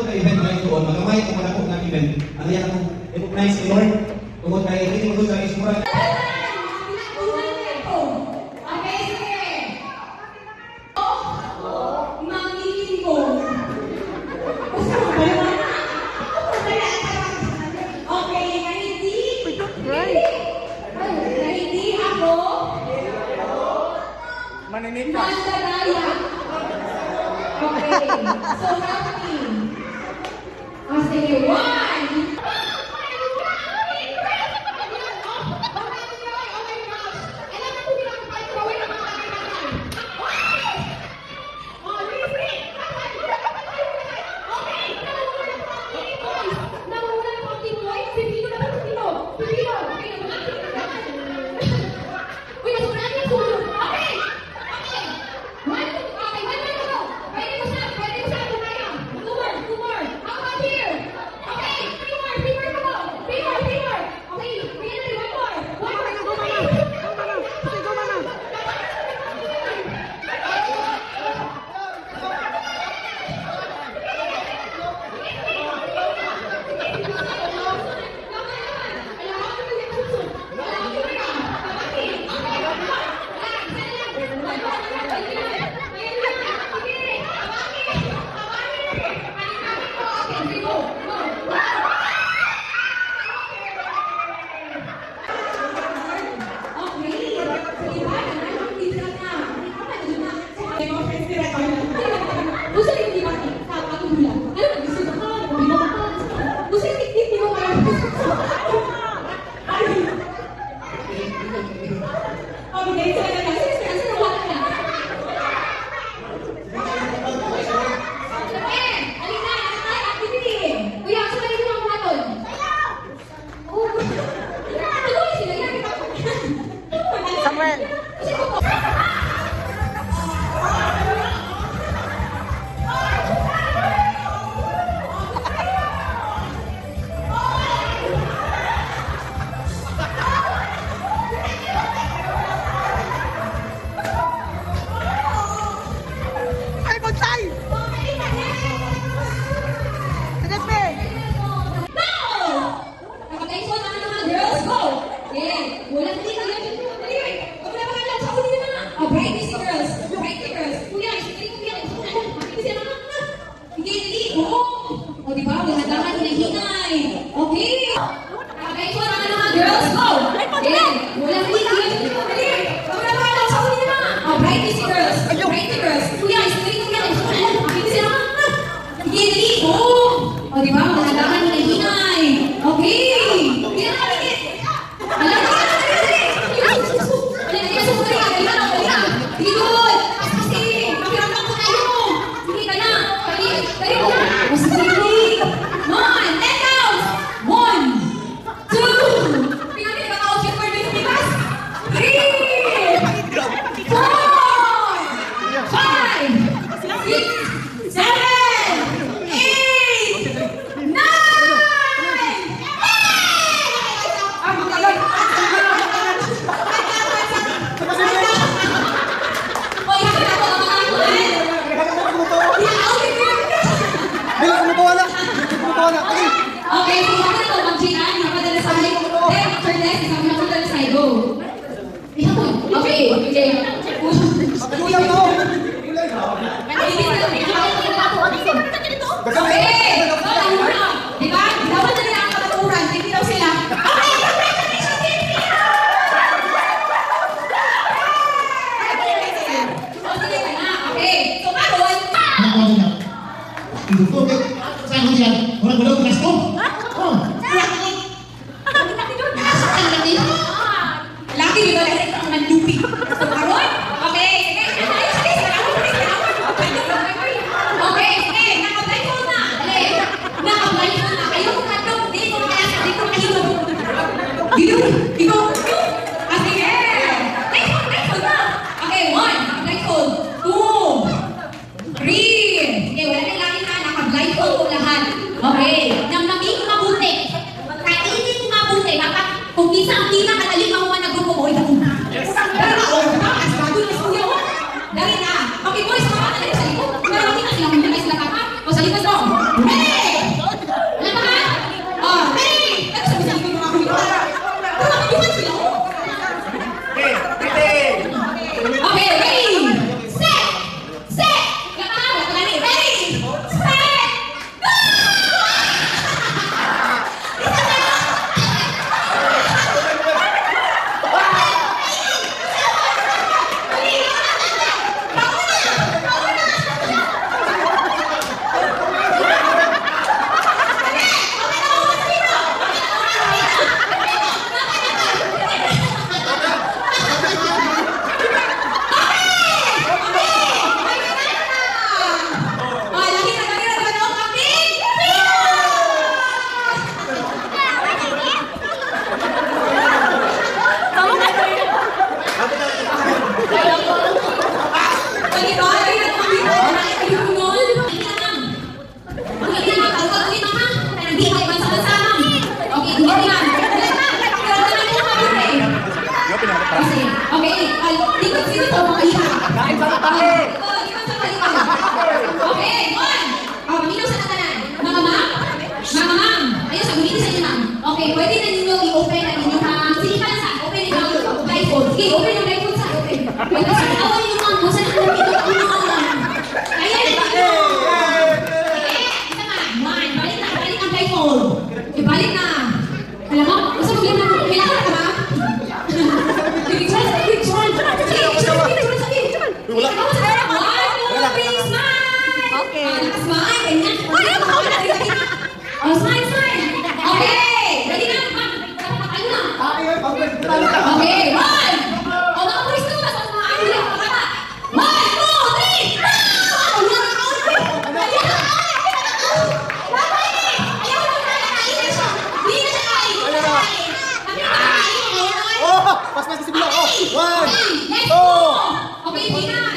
ka event na ito, magamay kung wala kong event. Ano yan akong recognize ni Lord? Tungkol kayo, hindi tungkol sa ismura. Maninig ka. Mandalaya. Okay. So, happy. Sige, one. Okay, boys, mga kanila sa likod. Pero hindi na sila, hindi na sila kapag. O sa likod mo. Hey! Okay, one. Oh, paminaw sa tatanan. Mga ma'am. Mga ma'am. Ayun, sagulitin sa inyo, ma'am. Okay, pwede na ninyo i-open ang inyong silipan sa. Open yung blindfold. Sige, open yung blindfold sa. Open. Pwede sa awan ninyo, ma'am. Kung saan ang dito ang mga ma'am. Kaya na dito. Okay, isa ma'am. One. Balik na. Balik ang blindfold. Okay, balik na. Alam mo, gusto mo bigyan mo. Kailangan ka, ma'am. Picture, picture. Sige, picture, sige. Wala. Ikaw sa harap. One, two, three, smile. Okay. Smile, ganyan. Oh, smile, smile. Okay. Ready na, ma'am. Ano na? Okay, one. Oh, nakapulis ka ba? Sa mga ano lang, mga bata. One, two, three. Oh, Oh! Pas mas si Bilo. Oh! One! Next Two! Okay, hindi na.